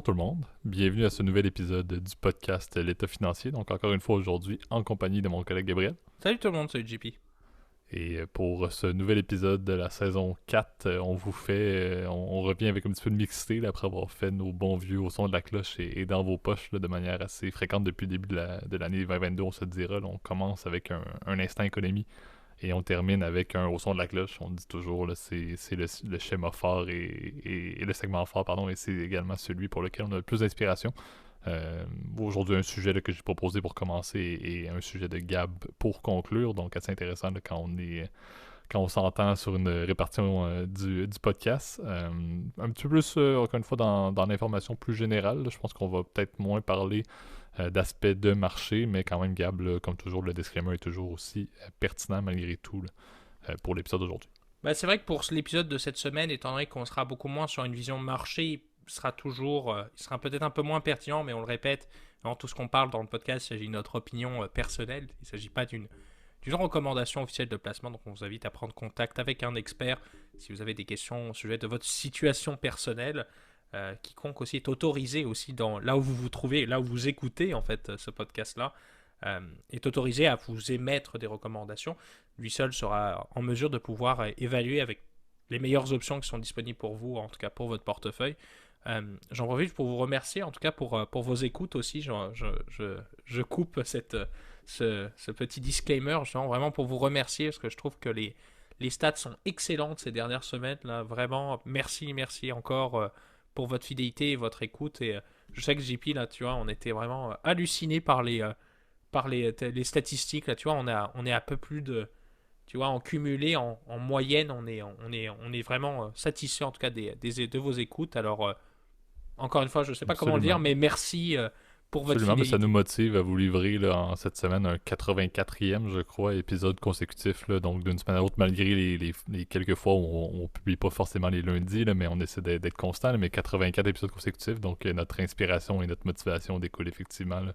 tout le monde, bienvenue à ce nouvel épisode du podcast L'État financier. Donc encore une fois aujourd'hui en compagnie de mon collègue Gabriel. Salut tout le monde, salut JP. Et pour ce nouvel épisode de la saison 4, on revient avec un petit peu de mixité là, après avoir fait nos bons vieux au son de la cloche et dans vos poches là, de manière assez fréquente depuis le début de l'année 2022, on se dira. Là, on commence avec un instant économie et on termine avec un au son de la cloche. On dit toujours, là, c'est le schéma fort et le segment fort, pardon, et c'est également celui pour lequel on a le plus d'inspiration. Aujourd'hui, un sujet là, que j'ai proposé pour commencer et un sujet de Gab pour conclure, donc assez intéressant là, quand on s'entend sur une répartition du podcast. Un petit peu plus, encore une fois, dans l'information plus générale, là, je pense qu'on va peut-être moins parler d'aspects de marché, mais quand même, Gab, là, comme toujours, le disclaimer est toujours aussi pertinent malgré tout là, pour l'épisode d'aujourd'hui. C'est vrai que pour l'épisode de cette semaine, étant donné qu'on sera beaucoup moins sur une vision marché, il sera peut-être un peu moins pertinent, mais on le répète, dans tout ce qu'on parle dans le podcast, il s'agit de notre opinion personnelle, il ne s'agit pas d'une recommandation officielle de placement, donc on vous invite à prendre contact avec un expert si vous avez des questions au sujet de votre situation personnelle. Quiconque aussi est autorisé aussi dans là où vous vous trouvez, là où vous écoutez en fait ce podcast-là, est autorisé à vous émettre des recommandations. Lui seul sera en mesure de pouvoir évaluer avec les meilleures options qui sont disponibles pour vous, en tout cas pour votre portefeuille. J'en profite pour vous remercier, en tout cas pour vos écoutes aussi. Je coupe ce petit disclaimer, justement, vraiment pour vous remercier, parce que je trouve que les stats sont excellentes ces dernières semaines. Là, vraiment, merci encore pour votre fidélité et votre écoute. Et je sais que JP, là, tu vois, on était vraiment hallucinés par les statistiques. Là, tu vois, on est à peu plus de. Tu vois, en cumulé, en moyenne, on est vraiment satisfait en tout cas de vos écoutes. Alors, encore une fois, je ne sais pas comment le dire, Absolument. mais merci pour votre Absolument, mais ça nous fidélité. motive à vous livrer là, en cette semaine un 84e, je crois, épisode consécutif, là, donc d'une semaine à l'autre, malgré les quelques fois où on publie pas forcément les lundis, là, mais on essaie d'être constant, là, mais 84 épisodes consécutifs, donc notre inspiration et notre motivation découlent effectivement là,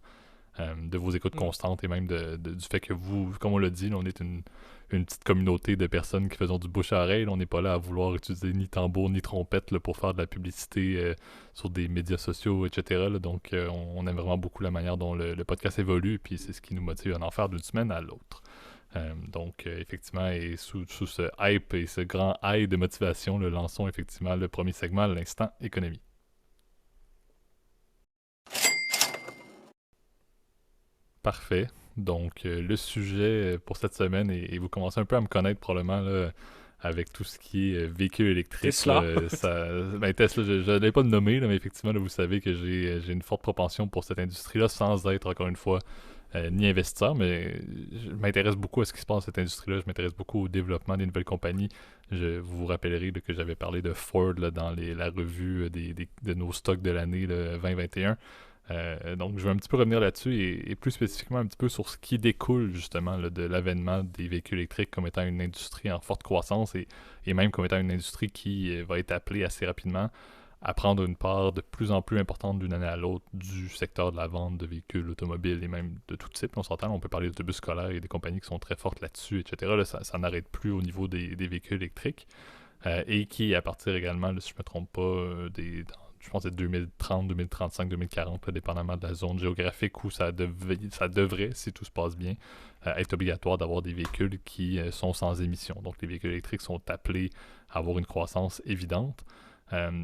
de vos écoutes Mm. constantes et même du fait que vous, comme on l'a dit, là, on est une petite communauté de personnes qui faisons du bouche à oreille. Là, on n'est pas là à vouloir utiliser ni tambour ni trompette là, pour faire de la publicité sur des médias sociaux, etc. Là. Donc, on aime vraiment beaucoup la manière dont le podcast évolue, puis c'est ce qui nous motive à en faire d'une semaine à l'autre. Donc, effectivement, et sous ce hype et ce grand high de motivation, là, lançons effectivement le premier segment, l'instant économie. Parfait. Donc, le sujet pour cette semaine, et vous commencez un peu à me connaître probablement là, avec tout ce qui est véhicule électrique. Tesla. Là, ben, Tesla, je ne l'ai pas nommé, là, mais effectivement, là, vous savez que j'ai une forte propension pour cette industrie-là, sans être, encore une fois, ni investisseur, mais je m'intéresse beaucoup à ce qui se passe dans cette industrie-là. Je m'intéresse beaucoup au développement des nouvelles compagnies. Vous vous rappellerez là, que j'avais parlé de Ford là, dans la revue de nos stocks de l'année 2021. Donc, je vais un petit peu revenir là-dessus et plus spécifiquement un petit peu sur ce qui découle justement là, de l'avènement des véhicules électriques comme étant une industrie en forte croissance et même comme étant une industrie qui va être appelée assez rapidement à prendre une part de plus en plus importante d'une année à l'autre du secteur de la vente de véhicules automobiles et même de tout type. On s'entend, on peut parler d'autobus scolaires et des compagnies qui sont très fortes là-dessus, etc. Là, ça n'arrête plus au niveau des véhicules électriques et qui, à partir également, là, si je ne me trompe pas, je pense que c'est 2030, 2035, 2040, là, dépendamment de la zone géographique où ça devrait, si tout se passe bien, être obligatoire d'avoir des véhicules qui sont sans émission. Donc les véhicules électriques sont appelés à avoir une croissance évidente.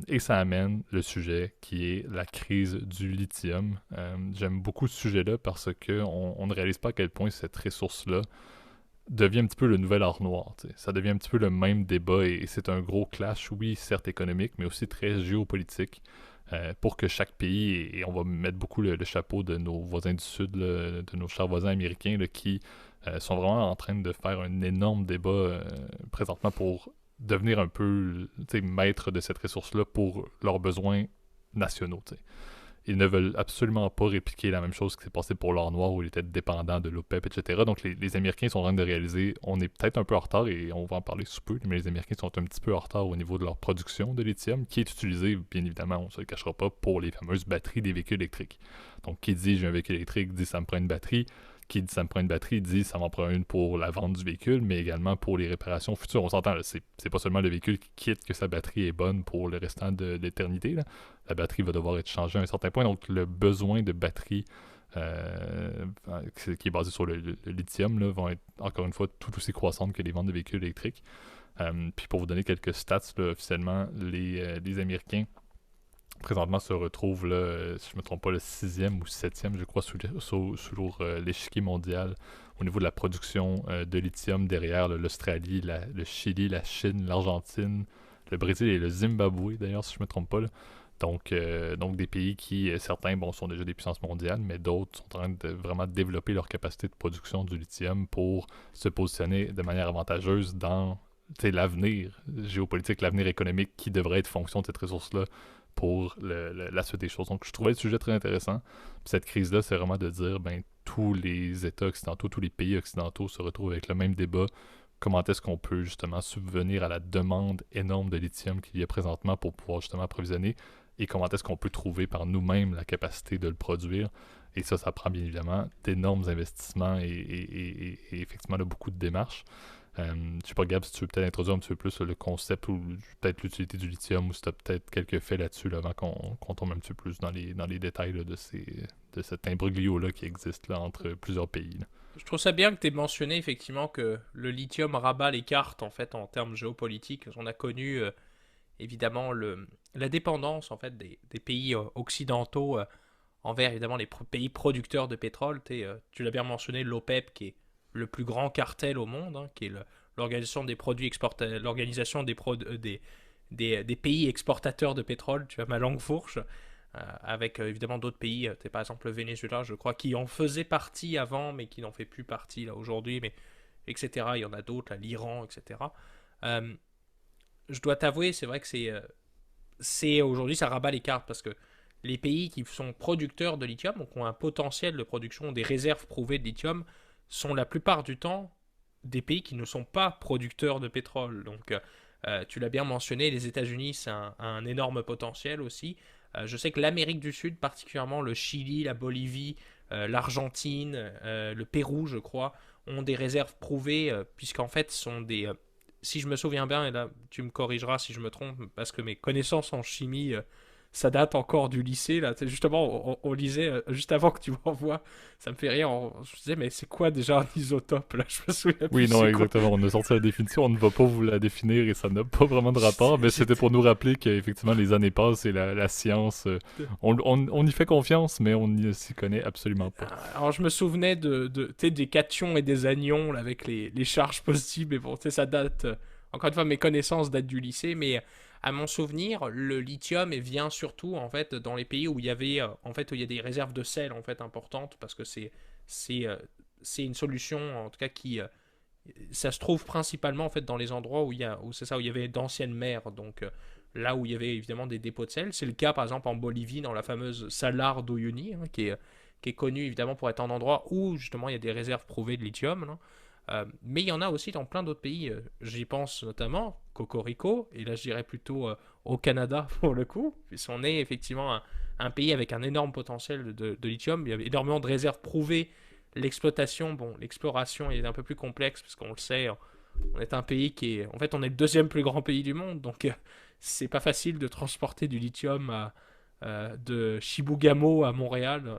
Et ça amène le sujet qui est la crise du lithium. J'aime beaucoup ce sujet-là parce qu'on ne réalise pas à quel point cette ressource-là devient un petit peu le nouvel or noir. T'sais. Ça devient un petit peu le même débat et c'est un gros clash, oui, certes économique, mais aussi très géopolitique pour que chaque pays, et on va mettre beaucoup le chapeau de nos voisins du Sud, là, de nos chers voisins américains, là, qui sont vraiment en train de faire un énorme débat présentement pour devenir un peu maître de cette ressource-là pour leurs besoins nationaux. T'sais. Ils ne veulent absolument pas répliquer la même chose qui s'est passé pour l'or noir où il était dépendant de l'OPEP, etc. Donc les Américains sont en train de réaliser, on est peut-être un peu en retard et on va en parler sous peu, mais les Américains sont un petit peu en retard au niveau de leur production de lithium qui est utilisé, bien évidemment, on ne se le cachera pas, pour les fameuses batteries des véhicules électriques. Donc qui dit j'ai un véhicule électrique dit ça me prend une batterie. qui dit ça me prend une batterie, dit ça m'en prend une pour la vente du véhicule, mais également pour les réparations futures. On s'entend, là, c'est pas seulement le véhicule qui quitte que sa batterie est bonne pour le restant de l'éternité. Là. La batterie va devoir être changée à un certain point, donc le besoin de batterie qui est basé sur le lithium là, vont être encore une fois tout aussi croissantes que les ventes de véhicules électriques. Puis pour vous donner quelques stats, là, officiellement, les Américains présentement se retrouvent, là, si je ne me trompe pas, le 6e ou 7e, je crois, sur l'échiquier mondial au niveau de la production de lithium derrière là, l'Australie, le Chili, la Chine, l'Argentine, le Brésil et le Zimbabwe, d'ailleurs, si je ne me trompe pas. Là. Donc des pays qui, certains, sont déjà des puissances mondiales, mais d'autres sont en train de vraiment développer leur capacité de production du lithium pour se positionner de manière avantageuse dans l'avenir géopolitique, l'avenir économique qui devrait être fonction de cette ressource-là pour la suite des choses. Donc, je trouvais le sujet très intéressant. Puis cette crise-là, c'est vraiment de dire, tous les États occidentaux, tous les pays occidentaux se retrouvent avec le même débat. Comment est-ce qu'on peut justement subvenir à la demande énorme de lithium qu'il y a présentement pour pouvoir justement approvisionner et comment est-ce qu'on peut trouver par nous-mêmes la capacité de le produire. Et ça prend bien évidemment d'énormes investissements et effectivement là, beaucoup de démarches. Je sais pas, Gab, si tu veux peut-être introduire un petit peu plus le concept ou peut-être l'utilité du lithium ou si tu as peut-être quelques faits là-dessus là, avant qu'on tombe un petit peu plus dans les détails là, de cet imbroglio-là qui existe là, entre plusieurs pays. Là. Je trouve ça bien que tu aies mentionné effectivement que le lithium rabat les cartes en fait en termes géopolitiques. On a connu évidemment la dépendance en fait des pays occidentaux envers évidemment les pays producteurs de pétrole. Tu l'as bien mentionné, l'OPEP qui est le plus grand cartel au monde, hein, qui est l'organisation des produits l'organisation des pays exportateurs de pétrole. Tu as ma langue fourche. Avec évidemment d'autres pays, par exemple le Venezuela, je crois, qui en faisait partie avant, mais qui n'en fait plus partie là aujourd'hui, mais etc. Il y en a d'autres, l'Iran, etc. Je dois t'avouer, c'est vrai que c'est aujourd'hui ça rabat les cartes parce que les pays qui sont producteurs de lithium, donc ont un potentiel de production, des réserves prouvées de lithium, sont la plupart du temps des pays qui ne sont pas producteurs de pétrole. Donc, tu l'as bien mentionné, les États-Unis, c'est un énorme potentiel aussi. Je sais que l'Amérique du Sud, particulièrement le Chili, la Bolivie, l'Argentine, le Pérou, je crois, ont des réserves prouvées, puisqu'en fait, sont des... si je me souviens bien, et là, tu me corrigeras si je me trompe, parce que mes connaissances en chimie... ça date encore du lycée, là. Justement, on lisait, juste avant que tu m'envoies, ça me fait rire, je disais, mais c'est quoi déjà un isotope, là? Je me souviens plus. Oui, non, exactement. On a sorti la définition, on ne va pas vous la définir et ça n'a pas vraiment de rapport, mais c'était pour nous rappeler qu'effectivement, les années passent et la science, on y fait confiance, mais on n'y s'y connaît absolument pas. Alors, je me souvenais des cations et des anions, là, avec les charges positives, mais bon, ça date, encore une fois, mes connaissances datent du lycée, mais... À mon souvenir, le lithium vient surtout en fait dans les pays où il y avait en fait où il y a des réserves de sel en fait importantes parce que c'est une solution en tout cas qui ça se trouve principalement en fait dans les endroits où c'est ça où il y avait d'anciennes mers donc là où il y avait évidemment des dépôts de sel. C'est le cas par exemple en Bolivie dans la fameuse Salar d'Uyuni hein, qui est connue évidemment pour être un endroit où justement il y a des réserves prouvées de lithium. Là. Mais il y en a aussi dans plein d'autres pays. J'y pense notamment, Cocorico, et là je dirais plutôt au Canada pour le coup, puisqu'on est effectivement un pays avec un énorme potentiel de lithium. Il y a énormément de réserves prouvées. L'exploration est un peu plus complexe, parce qu'on le sait, on est un pays qui est... En fait, on est le deuxième plus grand pays du monde, donc c'est pas facile de transporter du lithium de Chibougamau à Montréal.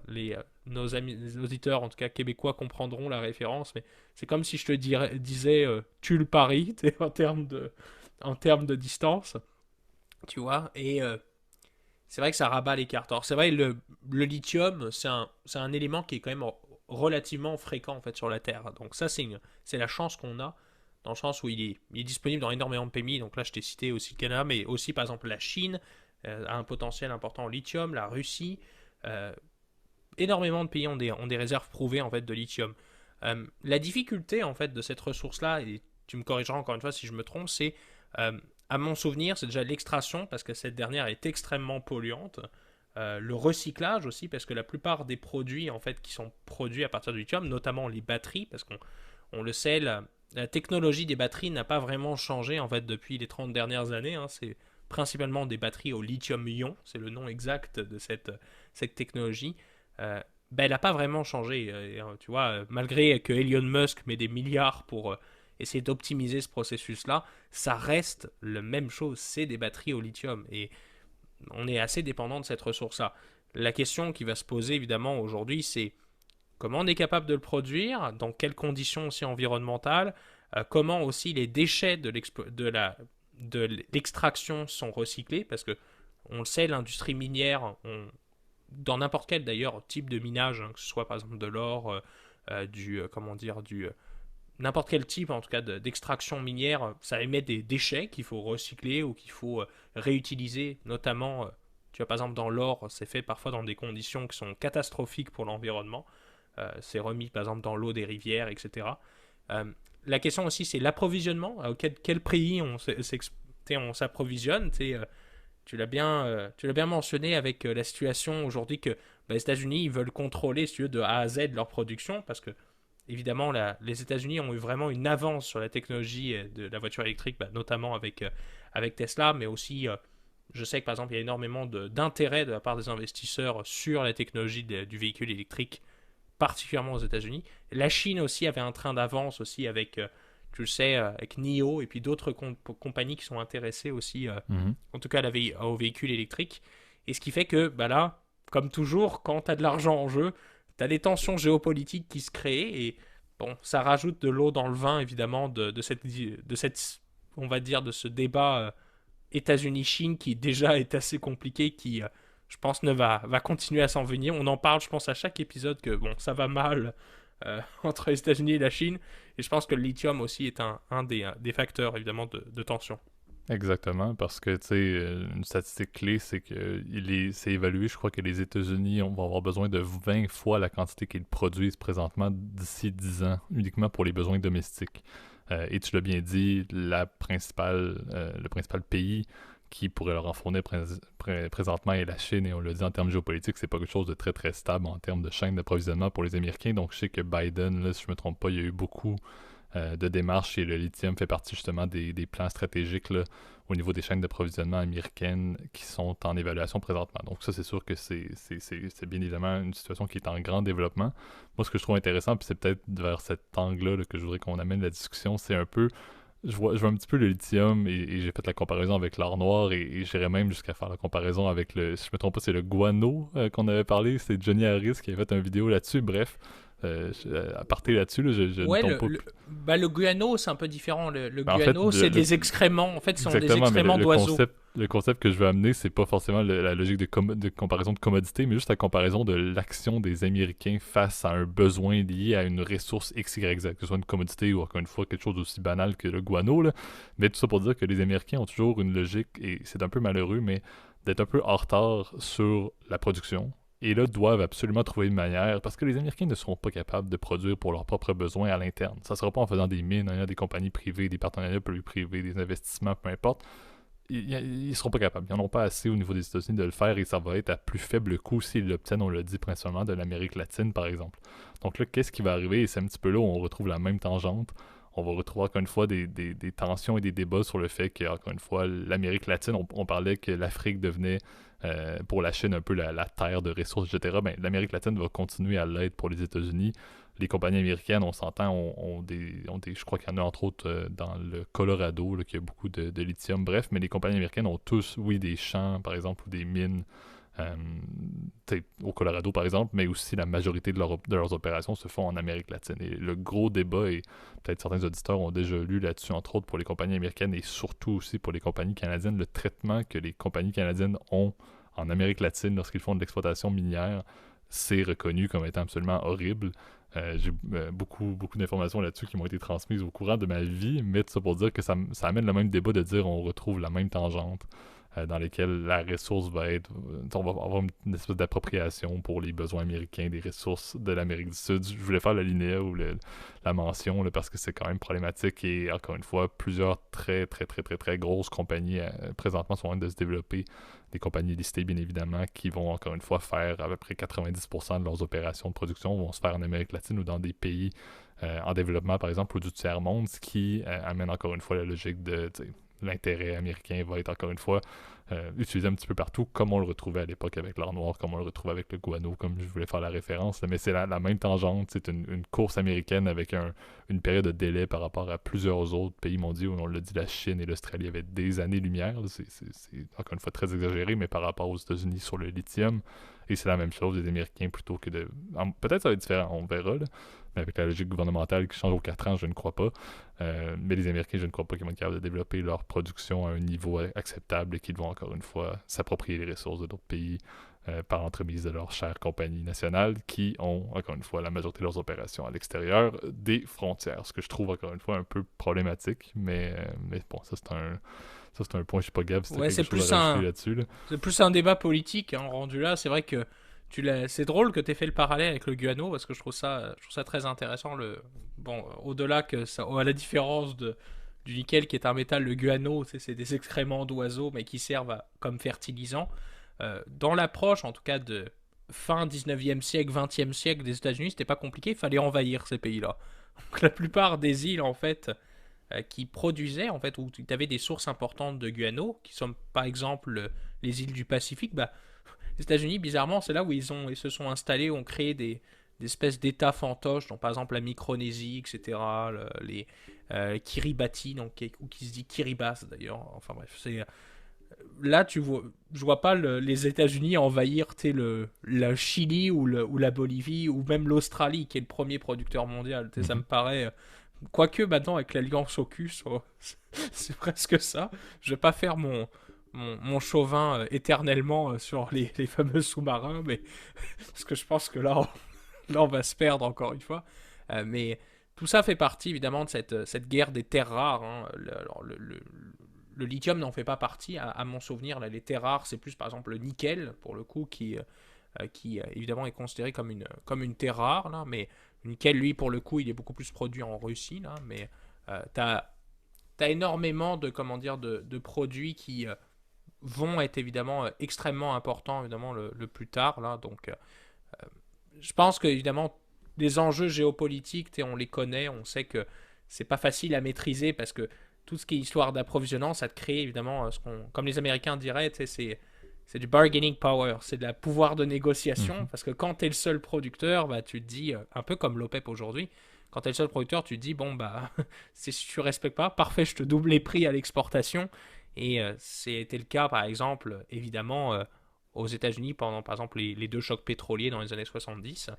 Nos amis, les auditeurs, en tout cas québécois, comprendront la référence, mais c'est comme si je te disais Tulle-Paris en termes de distance, tu vois, et c'est vrai que ça rabat les cartes. Alors c'est vrai, le lithium, c'est un élément qui est quand même relativement fréquent en fait sur la Terre, donc ça c'est la chance qu'on a, dans le sens où il est disponible dans énormément de pays, donc là je t'ai cité aussi le Canada, mais aussi par exemple la Chine, a un potentiel important en lithium, la Russie, énormément de pays ont des réserves prouvées en fait de lithium. La difficulté en fait de cette ressource-là, et tu me corrigeras encore une fois si je me trompe, c'est à mon souvenir, c'est déjà l'extraction parce que cette dernière est extrêmement polluante. Le recyclage aussi parce que la plupart des produits en fait qui sont produits à partir du lithium, notamment les batteries, parce qu'on le sait, la technologie des batteries n'a pas vraiment changé en fait depuis les 30 dernières années. Hein, c'est principalement des batteries au lithium-ion, c'est le nom exact de cette technologie. ben, elle n'a pas vraiment changé. Tu vois, malgré que Elon Musk met des milliards pour essayer d'optimiser ce processus-là, ça reste la même chose, c'est des batteries au lithium. Et on est assez dépendant de cette ressource-là. La question qui va se poser évidemment aujourd'hui, c'est comment on est capable de le produire, dans quelles conditions aussi environnementales, comment aussi les déchets de l'extraction sont recyclés, parce que on le sait, l'industrie minière, dans n'importe quel d'ailleurs type de minage, hein, que ce soit par exemple de l'or, comment dire, n'importe quel type en tout cas d'extraction minière, ça émet des déchets qu'il faut recycler ou qu'il faut réutiliser, notamment, tu vois par exemple dans l'or, c'est fait parfois dans des conditions qui sont catastrophiques pour l'environnement, c'est remis par exemple dans l'eau des rivières, etc. Euh, la question aussi c'est l'approvisionnement, quel pays on s'approvisionne, tu l'as bien mentionné avec la situation aujourd'hui que les États-Unis ils veulent contrôler si tu veux, de A à Z leur production parce que évidemment les États-Unis ont eu vraiment une avance sur la technologie de la voiture électrique, notamment avec Tesla, mais aussi je sais que par exemple il y a énormément d'intérêt de la part des investisseurs sur la technologie du véhicule électrique, particulièrement aux États-Unis. La Chine aussi avait un train d'avance aussi avec tu le sais, avec NIO et puis d'autres compagnies qui sont intéressées aussi, Mhm. en tout cas aux véhicules électriques. Et ce qui fait que, là, comme toujours, quand tu as de l'argent en jeu, tu as des tensions géopolitiques qui se créent et bon, ça rajoute de l'eau dans le vin, évidemment, on va dire, de ce débat États-Unis-Chine qui déjà est assez compliqué, qui, je pense, va continuer à s'en venir. On en parle, je pense, à chaque épisode que, bon, ça va mal entre les États-Unis et la Chine. Et je pense que le lithium aussi est un des facteurs, évidemment, de tension. Exactement, parce que, tu sais, une statistique clé, c'est que c'est évalué, je crois que les États-Unis vont avoir besoin de 20 fois la quantité qu'ils produisent présentement d'ici 10 ans, uniquement pour les besoins domestiques. Et tu l'as bien dit, le principal pays qui pourrait leur en fournir présentement est la Chine, et on l'a dit en termes géopolitiques, c'est pas quelque chose de très très stable en termes de chaîne d'approvisionnement pour les Américains. Donc je sais que Biden, là, si je me trompe pas, il y a eu beaucoup de démarches et le lithium fait partie justement des plans stratégiques là, au niveau des chaînes d'approvisionnement américaines qui sont en évaluation présentement. Donc ça, c'est sûr que c'est bien évidemment une situation qui est en grand développement. Moi, ce que je trouve intéressant, puis c'est peut-être vers cet angle-là là, que je voudrais qu'on amène la discussion, c'est un peu je vois un petit peu le lithium et j'ai fait la comparaison avec l'or noir et j'irais même jusqu'à faire la comparaison avec si je me trompe pas, c'est le guano qu'on avait parlé. C'est Johnny Harris qui avait fait une vidéo là-dessus. Bref, à partir là-dessus, là, je ne Ouais, tombe pas. le guano, c'est un peu différent. Le Ben, en fait, guano, c'est des excréments. En fait, ce sont des exactement, mais excréments d'oiseaux. le concept que je veux amener, c'est pas forcément la logique de comparaison de commodité, mais juste la comparaison de l'action des Américains face à un besoin lié à une ressource X, Y, Z, que ce soit une commodité ou encore une fois quelque chose d'aussi banal que le guano, là. Mais tout ça pour dire que les Américains ont toujours une logique, et c'est un peu malheureux, mais d'être un peu en retard sur la production. Et là, doivent absolument trouver une manière, parce que les Américains ne seront pas capables de produire pour leurs propres besoins à l'interne. Ça ne sera pas en faisant des mines, des compagnies privées, des partenariats publics privés, des investissements, peu importe. Ils seront pas capables. Ils n'en ont pas assez au niveau des États-Unis de le faire et ça va être à plus faible coût s'ils l'obtiennent, on l'a dit principalement, de l'Amérique latine, par exemple. Donc là, qu'est-ce qui va arriver? Et c'est un petit peu là où on retrouve la même tangente. On va retrouver encore une fois des tensions et des débats sur le fait que, encore une fois, l'Amérique latine, on parlait que l'Afrique devenait pour la Chine un peu la terre de ressources, etc. Ben, l'Amérique latine va continuer à l'être pour les États-Unis. Les compagnies américaines, on s'entend, je crois qu'il y en a entre autres dans le Colorado, là, qui a beaucoup de lithium, bref, mais les compagnies américaines ont tous, oui, des champs, par exemple, ou des mines euh, au Colorado, par exemple, mais aussi la majorité de leurs opérations se font en Amérique latine. Et le gros débat, et peut-être certains auditeurs ont déjà lu là-dessus, entre autres pour les compagnies américaines et surtout aussi pour les compagnies canadiennes, le traitement que les compagnies canadiennes ont en Amérique latine lorsqu'ils font de l'exploitation minière, c'est reconnu comme étant absolument horrible. J'ai beaucoup d'informations là-dessus qui m'ont été transmises au courant de ma vie, mais tout ça pour dire que ça amène le même débat de dire on retrouve la même tangente dans lesquelles la ressource va être... on va avoir une espèce d'appropriation pour les besoins américains des ressources de l'Amérique du Sud. Je voulais faire la linéa ou la mention là, parce que c'est quand même problématique et encore une fois, plusieurs très très très très très grosses compagnies présentement sont en train de se développer. Des compagnies listées, bien évidemment, qui vont encore une fois faire à peu près 90% de leurs opérations de production vont se faire en Amérique latine ou dans des pays en développement, par exemple, ou du tiers-monde, ce qui amène encore une fois la logique de l'intérêt américain va être encore une fois utilisé un petit peu partout, comme on le retrouvait à l'époque avec l'or noir, comme on le retrouvait avec le guano, comme je voulais faire la référence. Mais c'est la même tangente, c'est une course américaine avec une période de délai par rapport à plusieurs autres pays mondiaux. On l'a dit, la Chine et l'Australie avaient des années-lumière. C'est encore une fois très exagéré, mais par rapport aux États-Unis sur le lithium. Et c'est la même chose des Américains plutôt que de... Peut-être ça va être différent, on verra, là. Mais avec la logique gouvernementale qui change aux 4 ans, je ne crois pas. Mais les Américains, je ne crois pas qu'ils vont être capables de développer leur production à un niveau acceptable et qu'ils vont encore une fois s'approprier les ressources de d'autres pays par l'entremise de leurs chères compagnies nationales qui ont, encore une fois, la majorité de leurs opérations à l'extérieur des frontières. Ce que je trouve, encore une fois, un peu problématique. Mais bon, ça, c'est un point, je sais pas, Gab, si t'as Ouais, quelque chose à rajouter là-dessus. Là. c'est plus un débat politique, hein, rendu là. C'est vrai que c'est drôle que tu aies fait le parallèle avec le guano parce que je trouve ça très intéressant. Bon, au-delà que ça, à la différence du nickel qui est un métal, le guano, c'est des excréments d'oiseaux mais qui servent comme fertilisant. Dans l'approche, en tout cas, de fin 19e siècle, 20e siècle des États-Unis, c'était pas compliqué, il fallait envahir ces pays-là. Donc la plupart des îles, en fait, qui produisaient, en fait, où tu avais des sources importantes de guano, qui sont par exemple les îles du Pacifique, bah, les États-Unis, bizarrement, c'est là où ils se sont installés, ont créé des espèces d'États fantoches, donc par exemple la Micronésie, etc., les Kiribati, donc, ou qui se dit Kiribati d'ailleurs, enfin bref, là, je vois pas les États-Unis envahir la Chili ou la Bolivie ou même l'Australie qui est le premier producteur mondial. Ça me paraît. Quoique maintenant, avec l'Alliance AUKUS, c'est presque ça. Je vais pas faire mon chauvin éternellement sur les fameux sous-marins, mais parce que je pense que là, on va se perdre encore une fois. Mais tout ça fait partie évidemment de cette guerre des terres rares. Hein. Le lithium n'en fait pas partie, à mon souvenir. Là, les terres rares, c'est plus par exemple le nickel, pour le coup, qui évidemment est considéré comme une terre rare. Là, mais le nickel, lui, pour le coup, il est beaucoup plus produit en Russie. Là, mais t'as énormément de produits qui vont être évidemment extrêmement importants évidemment le plus tard. Là, donc, je pense que évidemment, les enjeux géopolitiques, on les connaît, on sait que c'est pas facile à maîtriser parce que tout ce qui est histoire d'approvisionnement, ça te crée évidemment comme les Américains diraient, c'est du bargaining power, c'est de la pouvoir de négociation, parce que quand tu es le seul producteur, bah, tu te dis, un peu comme l'OPEP aujourd'hui, quand tu es le seul producteur, tu te dis, bon, bah, si tu respectes pas, parfait, je te double les prix à l'exportation. Et c'était le cas, par exemple, évidemment, aux États-Unis pendant, par exemple, les deux chocs pétroliers dans les années 70.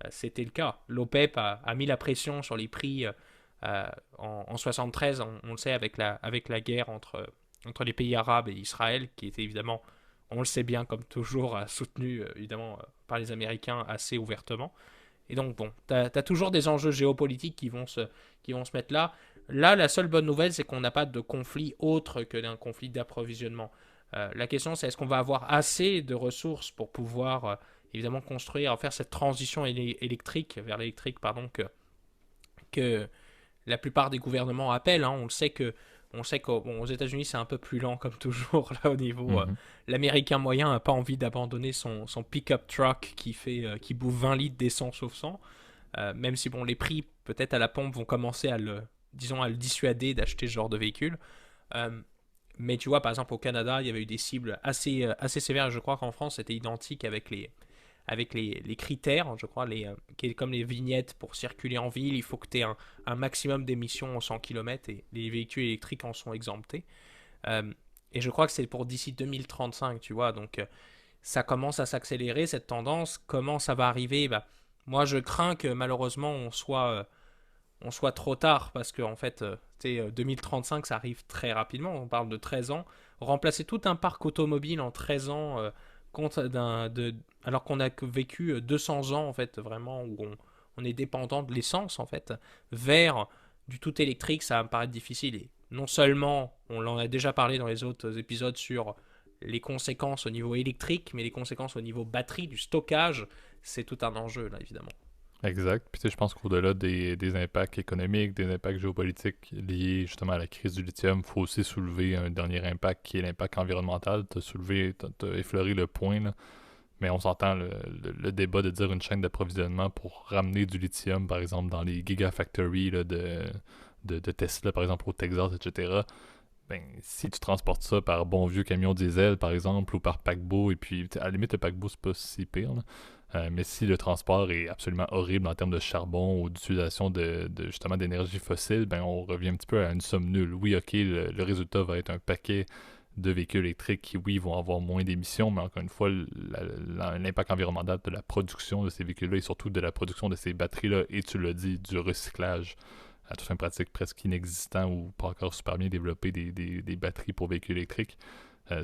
C'était le cas. L'OPEP a mis la pression sur les prix en 73, on le sait, avec la guerre entre les pays arabes et Israël, qui était évidemment, on le sait bien, comme toujours, soutenu évidemment par les Américains assez ouvertement. Et donc, bon, tu as toujours des enjeux géopolitiques qui vont se mettre là. Là, la seule bonne nouvelle, c'est qu'on n'a pas de conflit autre que d'un conflit d'approvisionnement. La question, c'est est-ce qu'on va avoir assez de ressources pour pouvoir, évidemment, faire cette transition électrique, vers l'électrique, pardon, que la plupart des gouvernements appellent. Hein. On sait qu'aux États-Unis, c'est un peu plus lent, comme toujours, là, au niveau. L'Américain moyen n'a pas envie d'abandonner son pick-up truck qui bouffe 20 litres d'essence au 100. Même si, bon, les prix, peut-être à la pompe, vont commencer à le dissuader d'acheter ce genre de véhicule. Mais tu vois, par exemple, au Canada, il y avait eu des cibles assez sévères. Je crois qu'en France, c'était identique avec les critères, je crois, comme les vignettes pour circuler en ville. Il faut que tu aies un maximum d'émissions en 100 km et les véhicules électriques en sont exemptés. Et je crois que c'est pour d'ici 2035, tu vois. Donc, ça commence à s'accélérer, cette tendance. Comment ça va arriver? Bah, moi, je crains que malheureusement, on soit trop tard parce que en fait, 2035, ça arrive très rapidement. On parle de 13 ans. Remplacer tout un parc automobile en 13 ans alors qu'on a vécu 200 ans en fait, vraiment, où on est dépendant de l'essence en fait, vers du tout électrique, ça va me paraître difficile. Et non seulement, on en a déjà parlé dans les autres épisodes sur les conséquences au niveau électrique, mais les conséquences au niveau batterie, du stockage, c'est tout un enjeu là évidemment. Exact. Puis tu sais, je pense qu'au-delà des impacts économiques, des impacts géopolitiques liés justement à la crise du lithium, il faut aussi soulever un dernier impact qui est l'impact environnemental. Tu as effleuré le point, là. Mais on s'entend le débat de dire une chaîne d'approvisionnement pour ramener du lithium, par exemple, dans les gigafactories là, de Tesla, par exemple, au Texas, etc. ben, si tu transportes ça par bon vieux camion diesel, par exemple, ou par paquebot, et puis à la limite, le paquebot, c'est pas si pire, là. Mais si le transport est absolument horrible en termes de charbon ou d'utilisation justement d'énergie fossile, ben on revient un petit peu à une somme nulle. Oui, ok, le résultat va être un paquet de véhicules électriques qui, oui, vont avoir moins d'émissions, mais encore une fois, l'impact environnemental de la production de ces véhicules-là et surtout de la production de ces batteries-là, et tu l'as dit, du recyclage à toute fin pratique presque inexistant ou pas encore super bien développé des batteries pour véhicules électriques.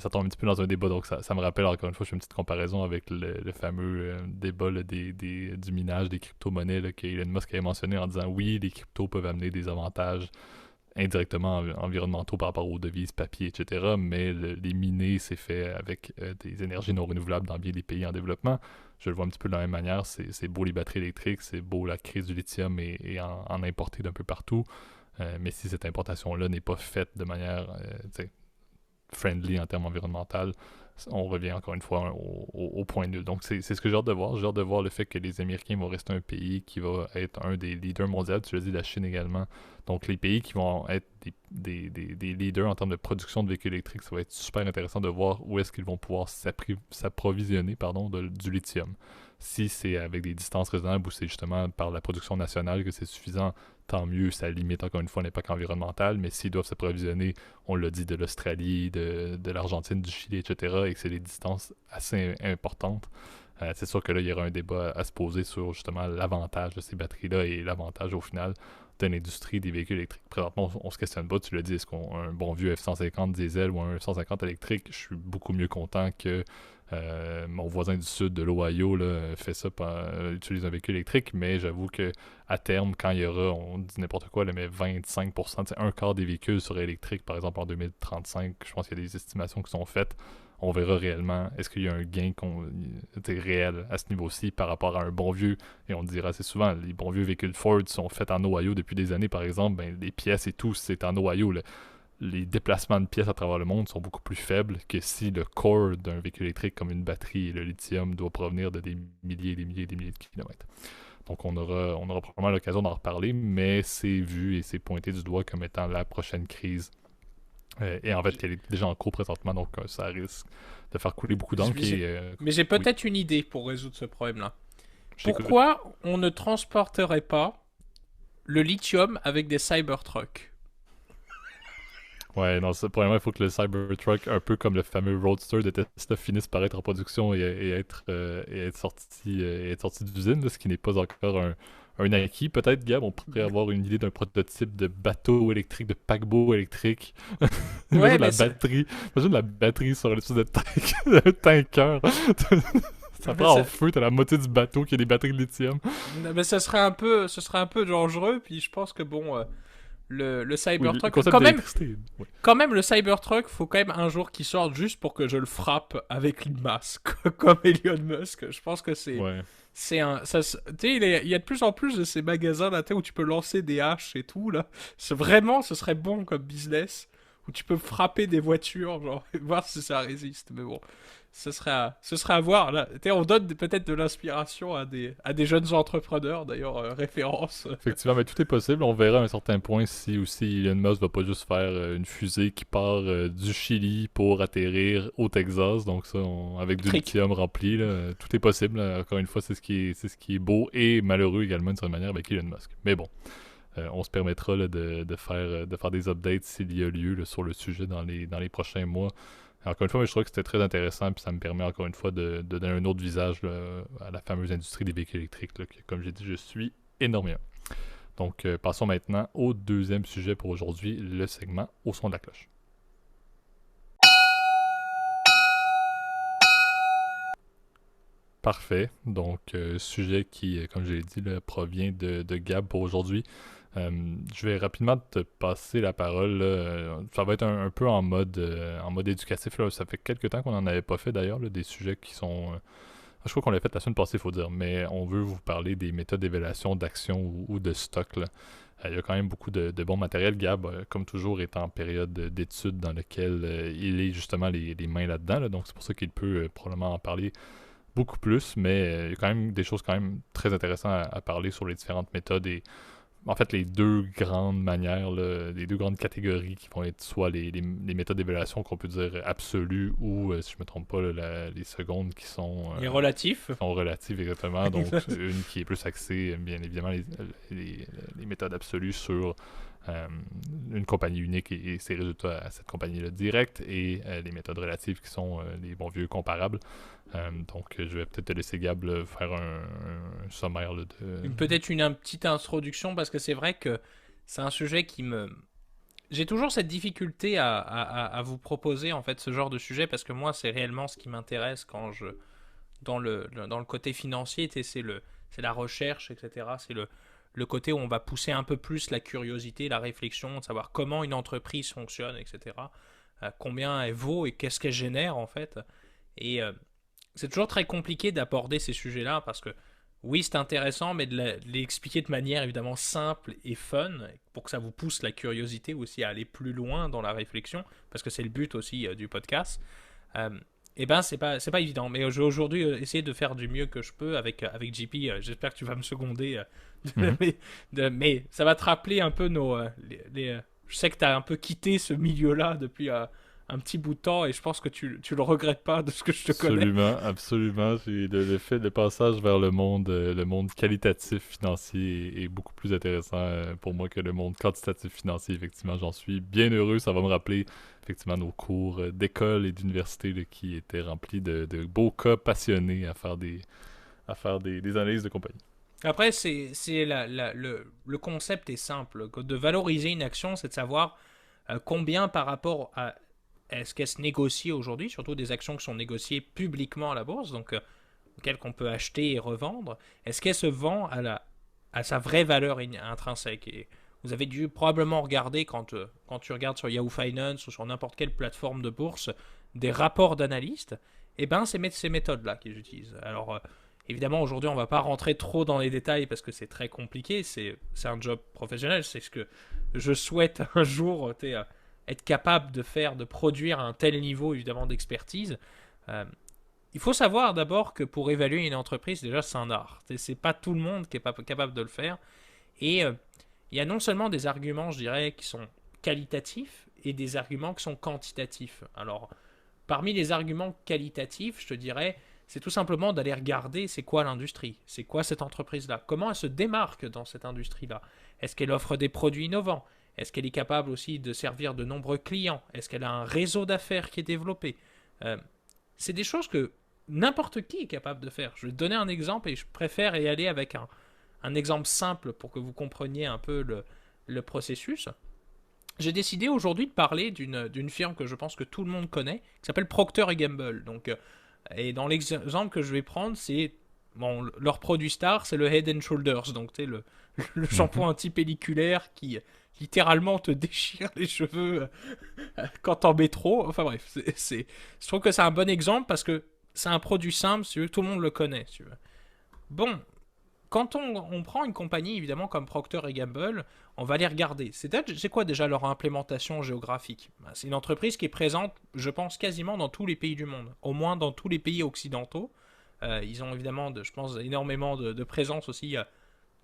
Ça tombe un petit peu dans un débat, donc ça me rappelle encore une fois, je fais une petite comparaison avec le fameux débat là, du minage des crypto-monnaies là, que Elon Musk avait mentionné en disant oui, les cryptos peuvent amener des avantages indirectement environnementaux par rapport aux devises, papier, etc. Mais les miner, c'est fait avec des énergies non renouvelables dans bien des pays en développement. Je le vois un petit peu de la même manière. C'est beau les batteries électriques, c'est beau la crise du lithium et en importer d'un peu partout. Mais si cette importation-là n'est pas faite de manière friendly en termes environnementaux, on revient encore une fois au point nul. Donc c'est ce que j'ai hâte de voir. J'ai hâte de voir le fait que les Américains vont rester un pays qui va être un des leaders mondiaux. Tu l'as dit, la Chine également. Donc les pays qui vont être des leaders en termes de production de véhicules électriques, ça va être super intéressant de voir où est-ce qu'ils vont pouvoir s'approvisionner du lithium. Si c'est avec des distances raisonnables ou c'est justement par la production nationale que c'est suffisant, tant mieux, ça limite encore une fois l'impact environnemental, mais s'ils doivent s'approvisionner, on l'a dit, de l'Australie, de l'Argentine, du Chili, etc., et que c'est des distances assez importantes, c'est sûr que là, il y aura un débat à se poser sur justement l'avantage de ces batteries-là et l'avantage au final de l'industrie des véhicules électriques. Présentement, on se questionne pas, tu l'as dit, est-ce qu'on a un bon vieux F-150 diesel ou un F-150 électrique? Je suis beaucoup mieux content que mon voisin du sud de l'Ohio fait ça, utilise un véhicule électrique, mais j'avoue que à terme, quand il y aura, on dit n'importe quoi, là, mais 25%, c'est un quart des véhicules seraient électriques, par exemple en 2035, je pense qu'il y a des estimations qui sont faites. On verra réellement, est-ce qu'il y a un gain réel à ce niveau-ci par rapport à un bon vieux, et on dira assez souvent, les bons vieux véhicules Ford sont faits en Ohio depuis des années, par exemple, ben, les pièces et tout, c'est en Ohio. Les déplacements de pièces à travers le monde sont beaucoup plus faibles que si le core d'un véhicule électrique comme une batterie et le lithium doit provenir de des milliers et des milliers et des milliers de kilomètres. Donc on aura probablement l'occasion d'en reparler, mais c'est vu et c'est pointé du doigt comme étant la prochaine crise. Et en fait, elle est déjà en cours présentement, donc ça risque de faire couler beaucoup d'encre. Mais j'ai Oui, peut-être une idée pour résoudre ce problème-là. je t'écoute. Pourquoi on ne transporterait pas le lithium avec des Cybertrucks? Ouais, non, probablement, il faut que le Cybertruck, un peu comme le fameux Roadster de Tesla, finisse par être en production et être sorti d'usine, là, ce qui n'est pas encore un acquis. Peut-être, Gab, on pourrait avoir une idée d'un prototype de bateau électrique, de paquebot électrique. Ouais, Imagine la batterie sur le dessus de un tanker. Ça prend en feu, t'as la moitié du bateau qui a des batteries de lithium. Mais ce serait un peu dangereux, puis je pense que bon, le Oui, le Cybertruck, concept d'électricité. Oui. quand même le Cybertruck, faut quand même un jour qu'il sorte juste pour que je le frappe avec une masse, comme Elon Musk. Je pense que Ouais. c'est un, tu sais, il y a de plus en plus de ces magasins là, où tu peux lancer des haches et tout là. Vraiment, ce serait bon comme business où tu peux frapper des voitures, genre, et voir si ça résiste. Mais bon, ce serait à voir. Là, on donne peut-être de l'inspiration à des jeunes entrepreneurs, d'ailleurs, référence. Effectivement, mais tout est possible. On verra à un certain point si aussi Elon Musk va pas juste faire une fusée qui part du Chili pour atterrir au Texas. Donc ça, avec du lithium rempli, là, tout est possible. Encore une fois, c'est ce qui est beau et malheureux également d'une certaine manière avec Elon Musk. Mais bon, on se permettra là, de faire des updates s'il y a lieu là, sur le sujet dans les prochains mois. Encore une fois, je trouve que c'était très intéressant, puis ça me permet encore une fois de donner un autre visage là, à la fameuse industrie des véhicules électriques, là, que, comme j'ai dit, je suis énormément. Donc, passons maintenant au deuxième sujet pour aujourd'hui, le segment au son de la cloche. Parfait. Donc, sujet qui, comme je l'ai dit, là, provient de Gab pour aujourd'hui. Je vais rapidement te passer la parole. Là. Ça va être un peu en mode éducatif. Là. Ça fait quelques temps qu'on n'en avait pas fait d'ailleurs, là, des sujets qui sont... je crois qu'on l'a fait la semaine passée, il faut dire, mais on veut vous parler des méthodes d'évaluation d'actions ou de stock. Là. Il y a quand même beaucoup de bon matériel. Gab, comme toujours, est en période d'études dans laquelle il est justement les mains là-dedans. Là. Donc c'est pour ça qu'il peut probablement en parler beaucoup plus, mais il y a quand même des choses quand même très intéressantes à parler sur les différentes méthodes et en fait, les deux grandes manières, là, les deux grandes catégories qui vont être soit les méthodes d'évaluation qu'on peut dire absolues ou, si je me trompe pas, là, les secondes Les relatifs. qui sont relatives exactement. Donc, une qui est plus axée, bien évidemment, les méthodes absolues sur une compagnie unique et ses résultats à cette compagnie-là directe, et les méthodes relatives qui sont les bons vieux comparables. Donc, je vais peut-être te laisser, Gab, là, faire un sommaire là, de... Peut-être une petite introduction, parce que c'est vrai que c'est un sujet qui me... J'ai toujours cette difficulté à vous proposer en fait ce genre de sujet, parce que moi c'est réellement ce qui m'intéresse quand je... Dans le côté financier, c'est la recherche, etc. C'est le côté où on va pousser un peu plus la curiosité, la réflexion, de savoir comment une entreprise fonctionne, etc. Combien elle vaut et qu'est-ce qu'elle génère en fait. Et c'est toujours très compliqué d'aborder ces sujets-là, parce que oui, c'est intéressant, mais de l'expliquer de manière évidemment simple et fun, pour que ça vous pousse la curiosité aussi à aller plus loin dans la réflexion, parce que c'est le but aussi du podcast. Euh, et ben c'est pas évident, mais je vais aujourd'hui essayer de faire du mieux que je peux avec JP. J'espère que tu vas me seconder, Mhm. mais ça va te rappeler un peu je sais que tu as un peu quitté ce milieu-là depuis un petit bout de temps, et je pense que tu le regrettes pas, de ce que je te connais. Absolument, absolument. Le passage vers le monde qualitatif financier est beaucoup plus intéressant pour moi que le monde quantitatif financier. Effectivement, j'en suis bien heureux. Ça va me rappeler effectivement nos cours d'école et d'université là, qui étaient remplis de beaux cas passionnés à faire des analyses de compagnie. Après, le concept est simple. De valoriser une action, c'est de savoir combien par rapport à ce qu'elle se négocie aujourd'hui, surtout des actions qui sont négociées publiquement à la bourse, donc auxquelles qu'on peut acheter et revendre, est-ce qu'elle se vend à sa vraie valeur intrinsèque. Et vous avez dû probablement regarder, quand tu regardes sur Yahoo Finance ou sur n'importe quelle plateforme de bourse, des rapports d'analystes, et ben c'est ces méthodes-là qu'ils utilisent. Alors, évidemment, aujourd'hui, on ne va pas rentrer trop dans les détails parce que c'est très compliqué. C'est un job professionnel. C'est ce que je souhaite un jour être capable de faire, de produire un tel niveau, évidemment, d'expertise. Euh, il faut savoir d'abord que pour évaluer une entreprise, déjà, c'est un art. C'est pas tout le monde qui est pas capable de le faire. Et il y a non seulement des arguments, je dirais, qui sont qualitatifs et des arguments qui sont quantitatifs. Alors, parmi les arguments qualitatifs, je te dirais, c'est tout simplement d'aller regarder c'est quoi l'industrie, c'est quoi cette entreprise-là, comment elle se démarque dans cette industrie-là. Est-ce qu'elle offre des produits innovants? Est-ce qu'elle est capable aussi de servir de nombreux clients? Est-ce qu'elle a un réseau d'affaires qui est développé? Euh, c'est des choses que n'importe qui est capable de faire. Je vais te donner un exemple, et je préfère y aller avec un exemple simple pour que vous compreniez un peu le processus. J'ai décidé aujourd'hui de parler d'une firme que je pense que tout le monde connaît, qui s'appelle Procter Gamble. Donc, et dans l'exemple que je vais prendre, c'est bon, leur produit star, c'est le Head and Shoulders. Donc, tu sais, le Mhm. shampoing anti-pelliculaire qui littéralement te déchire les cheveux quand t'en mets trop. Enfin bref, je trouve que c'est un bon exemple parce que c'est un produit simple, si tu veux, tout le monde le connaît. Si tu veux. Bon, quand on prend une compagnie, évidemment, comme Procter et Gamble, on va les regarder. C'est quoi déjà leur implémentation géographique? C'est une entreprise qui est présente, je pense, quasiment dans tous les pays du monde, au moins dans tous les pays occidentaux. Ils ont évidemment, je pense, énormément de présence aussi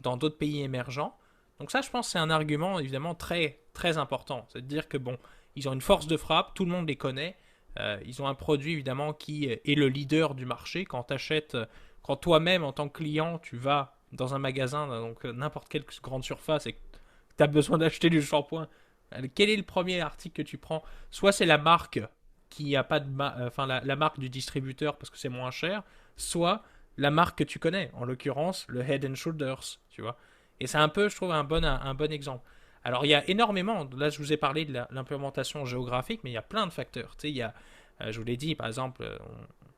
dans d'autres pays émergents. Donc ça, je pense, c'est un argument évidemment très très important. C'est de dire que bon, ils ont une force de frappe, tout le monde les connaît. Ils ont un produit évidemment qui est le leader du marché. Quand toi-même en tant que client, tu vas dans un magasin, donc n'importe quelle grande surface, et que tu as besoin d'acheter du shampoing, quel est le premier article que tu prends? Soit c'est la marque qui a pas de, enfin la marque du distributeur parce que c'est moins cher, soit la marque que tu connais, en l'occurrence le Head and Shoulders, tu vois. Et c'est un peu, je trouve, un bon exemple. Alors il y a énormément, là je vous ai parlé de l'implémentation géographique, mais il y a plein de facteurs. Tu sais, il y a, je vous l'ai dit, par exemple,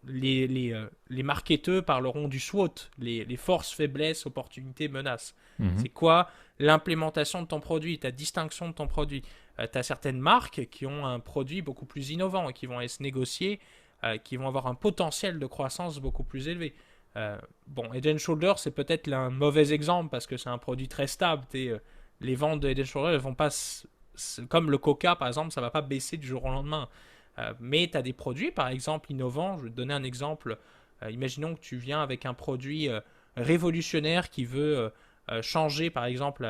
les marketeurs parleront du SWOT, les forces, faiblesses, opportunités, menaces. Mhm. C'est quoi l'implémentation de ton produit, ta distinction de ton produit? Tu as certaines marques qui ont un produit beaucoup plus innovant et qui vont aller se négocier, qui vont avoir un potentiel de croissance beaucoup plus élevé. Bon, Head Shoulders, c'est peut-être un mauvais exemple parce que c'est un produit très stable. Les ventes de Head Shoulders, elles vont pas, comme le Coca par exemple, ça va pas baisser du jour au lendemain. Mais tu as des produits, par exemple, innovants. Je vais te donner un exemple. Imaginons que tu viens avec un produit révolutionnaire qui veut changer par exemple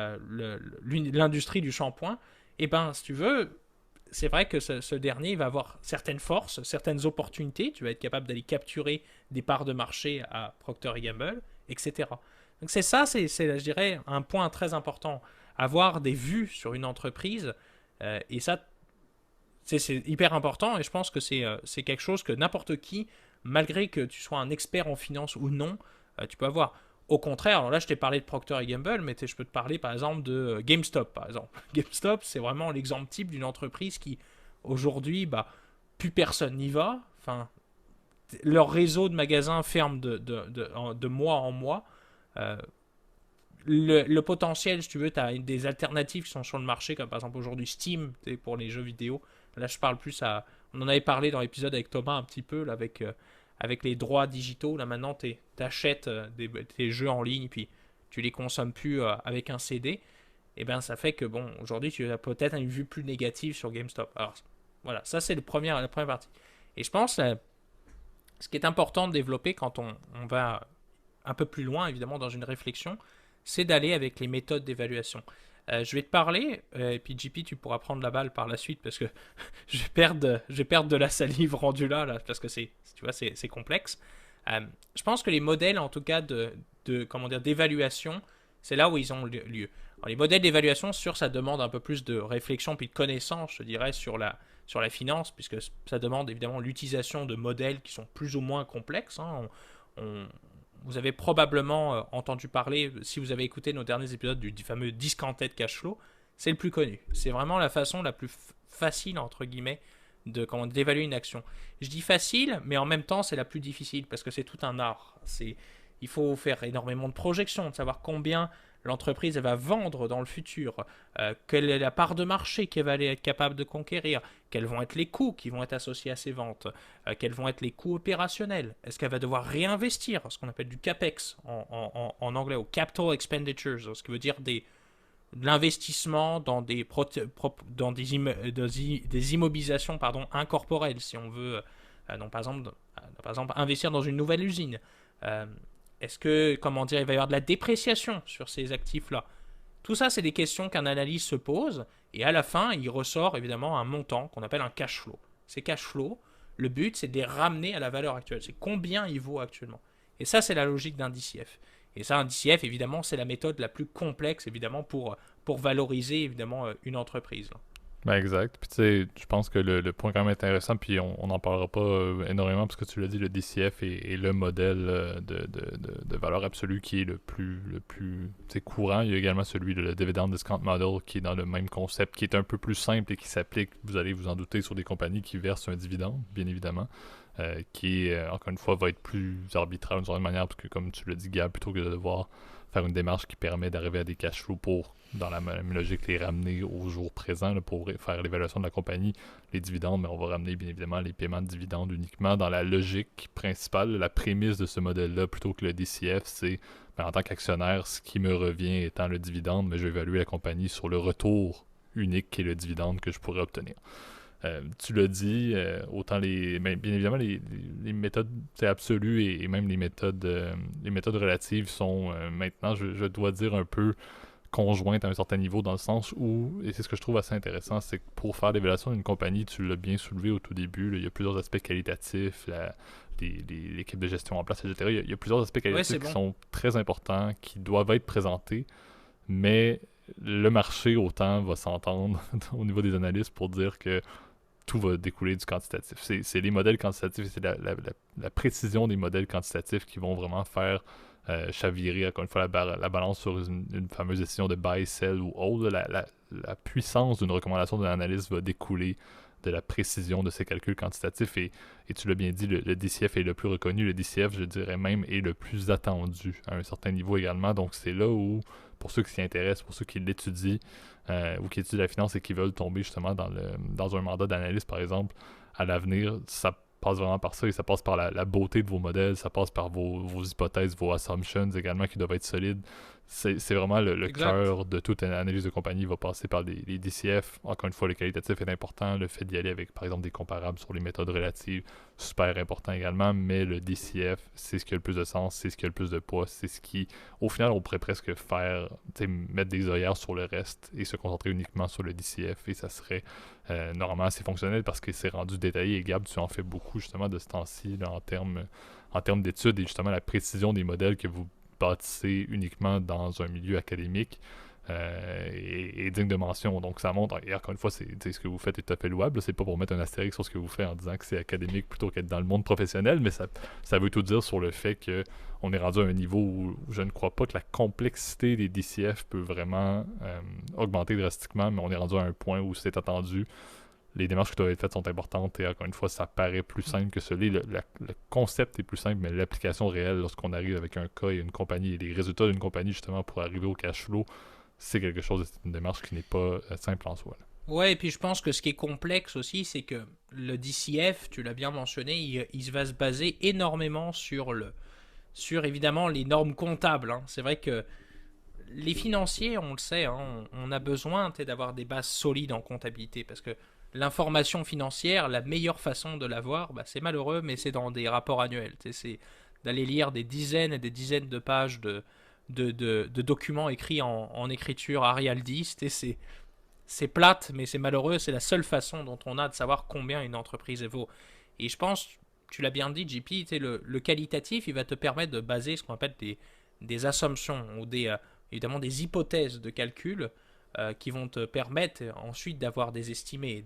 l'industrie du shampoing, et ben si tu veux, c'est vrai que ce dernier va avoir certaines forces, certaines opportunités, tu vas être capable d'aller capturer des parts de marché à Procter Gamble, etc. Donc c'est ça, je dirais, un point très important. Avoir des vues sur une entreprise, et ça, c'est hyper important, et je pense que c'est quelque chose que n'importe qui, malgré que tu sois un expert en finance ou non, tu peux avoir. Au contraire, alors là je t'ai parlé de Procter Gamble, mais je peux te parler par exemple de GameStop, par exemple. GameStop, c'est vraiment l'exemple type d'une entreprise qui, aujourd'hui, bah, plus personne n'y va. Enfin, leur réseau de magasins ferme de mois en mois. Euh, le potentiel, si tu veux, tu as des alternatives qui sont sur le marché, comme par exemple aujourd'hui Steam pour les jeux vidéo. Là, je parle plus à. On en avait parlé dans l'épisode avec Thomas un petit peu, là, avec les droits digitaux. Là, maintenant, tu achètes tes jeux en ligne, puis tu les consommes plus avec un CD. Et bien, ça fait que, bon, aujourd'hui, tu as peut-être une vue plus négative sur GameStop. Alors, voilà, ça, c'est la première partie. Et je pense, ce qui est important de développer quand on va un peu plus loin, évidemment, dans une réflexion, c'est d'aller avec les méthodes d'évaluation. Je vais te parler, et puis JP, tu pourras prendre la balle par la suite, parce que je vais perdre de la salive rendue là, parce que tu vois, c'est complexe. Je pense que les modèles, en tout cas, comment dire, d'évaluation, c'est là où ils ont lieu. Alors, les modèles d'évaluation, ça demande un peu plus de réflexion puis de connaissance, je dirais, sur la finance, puisque ça demande évidemment l'utilisation de modèles qui sont plus ou moins complexes. Hein. Vous avez probablement entendu parler, si vous avez écouté nos derniers épisodes du fameux discounted cash flow, c'est le plus connu. C'est vraiment la façon la plus facile, entre guillemets, d'évaluer une action. Je dis facile, mais en même temps, c'est la plus difficile, parce que c'est tout un art. Il faut faire énormément de projections, de savoir combien l'entreprise va vendre dans le futur, quelle est la part de marché qu'elle va être capable de conquérir, quels vont être les coûts qui vont être associés à ces ventes, quels vont être les coûts opérationnels, est-ce qu'elle va devoir réinvestir, ce qu'on appelle du CAPEX en anglais, ou Capital Expenditures, ce qui veut dire de l'investissement dans des immobilisations incorporelles, si on veut, donc par exemple, investir dans une nouvelle usine. Est-ce que, comment dire, il va y avoir de la dépréciation sur ces actifs-là? Tout ça, c'est des questions qu'un analyste se pose, et à la fin, il ressort évidemment un montant qu'on appelle un cash flow. Ces cash flows, le but, c'est de les ramener à la valeur actuelle. C'est combien il vaut actuellement. Et ça, c'est la logique d'un DCF. Et ça, un DCF, évidemment, c'est la méthode la plus complexe, évidemment, pour valoriser, évidemment, une entreprise. Ben exact. Puis tu sais, je pense que le point quand même intéressant, puis on n'en parlera pas énormément parce que tu l'as dit, le DCF est le modèle de valeur absolue qui est le plus courant. Il y a également celui de le Dividend Discount Model qui est dans le même concept, qui est un peu plus simple et qui s'applique, vous allez vous en douter, sur des compagnies qui versent un dividende, bien évidemment. Qui, encore une fois, va être plus arbitraire d'une certaine manière, parce que comme tu l'as dit, Gab, plutôt que de devoir faire une démarche qui permet d'arriver à des cash flows pour, dans la même logique, les ramener au jour présent là, pour faire l'évaluation de la compagnie, les dividendes, mais on va ramener bien évidemment les paiements de dividendes uniquement dans la logique principale, la prémisse de ce modèle-là, plutôt que le DCF, c'est en tant qu'actionnaire, ce qui me revient étant le dividende, mais je vais évaluer la compagnie sur le retour unique qui est le dividende que je pourrais obtenir. Tu l'as dit, autant bien évidemment les méthodes absolues et même les méthodes relatives sont maintenant, je dois dire, un peu conjointes à un certain niveau, dans le sens où, et c'est ce que je trouve assez intéressant, c'est que pour faire l'évaluation d'une compagnie, tu l'as bien soulevé au tout début, là, il y a plusieurs aspects qualitatifs, l'équipe de gestion en place, etc. Il y a plusieurs aspects qualitatifs qui sont très importants, qui doivent être présentés, mais le marché autant va s'entendre au niveau des analystes pour dire que tout va découler du quantitatif. C'est les modèles quantitatifs, c'est la précision des modèles quantitatifs qui vont vraiment faire chavirer, encore une fois, la balance sur une fameuse décision de buy, sell ou hold. La puissance d'une recommandation d'un analyste va découler de la précision de ces calculs quantitatifs. Et tu l'as bien dit, le DCF est le plus reconnu. Le DCF, je dirais même, est le plus attendu à un certain niveau également. Donc c'est là où, pour ceux qui s'y intéressent, pour ceux qui l'étudient, ou qui étudient la finance et qui veulent tomber justement dans un mandat d'analyste, par exemple, à l'avenir, ça passe vraiment par ça, et ça passe par la beauté de vos modèles, ça passe par vos hypothèses, vos assumptions également qui doivent être solides. c'est vraiment le Exact. cœur de toute analyse de compagnie va passer par les DCF. Encore une fois, le qualitatif est important. Le fait d'y aller avec, par exemple, des comparables sur les méthodes relatives, super important également. Mais le DCF, c'est ce qui a le plus de sens, c'est ce qui a le plus de poids, c'est ce qui, au final, on pourrait presque faire, mettre des œillères sur le reste et se concentrer uniquement sur le DCF. Et ça serait normalement assez fonctionnel parce que c'est rendu détaillé. Et Gab, tu en fais beaucoup justement de ce temps-ci là, en termes d'études et justement la précision des modèles que vous bâtissez uniquement dans un milieu académique est digne de mention. Donc ça montre, et encore une fois, ce que vous faites est tout à fait louable. C'est pas pour mettre un astérisque sur ce que vous faites en disant que c'est académique plutôt qu'être dans le monde professionnel, mais ça veut tout dire sur le fait que on est rendu à un niveau où je ne crois pas que la complexité des DCF peut vraiment augmenter drastiquement, mais on est rendu à un point où c'est attendu. Les démarches qui doivent être faites sont importantes et encore une fois, ça paraît plus simple que celui. Le concept est plus simple, mais l'application réelle, lorsqu'on arrive avec un cas et une compagnie et les résultats d'une compagnie justement pour arriver au cash flow, c'est quelque chose, c'est une démarche qui n'est pas simple en soi. Là. Ouais, et puis je pense que ce qui est complexe aussi, c'est que le DCF, tu l'as bien mentionné, il va se baser énormément sur évidemment les normes comptables, hein. C'est vrai que les financiers, on le sait, hein, on a besoin d'avoir des bases solides en comptabilité parce que l'information financière, la meilleure façon de l'avoir, bah, c'est malheureux, mais c'est dans des rapports annuels. C'est d'aller lire des dizaines et des dizaines de pages de documents écrits en écriture arialdiste. Et c'est plate, mais c'est malheureux. C'est la seule façon dont on a de savoir combien une entreprise vaut. Et je pense, tu l'as bien dit, JP, le qualitatif, il va te permettre de baser ce qu'on appelle des assumptions ou évidemment des hypothèses de calcul qui vont te permettre ensuite d'avoir des estimés.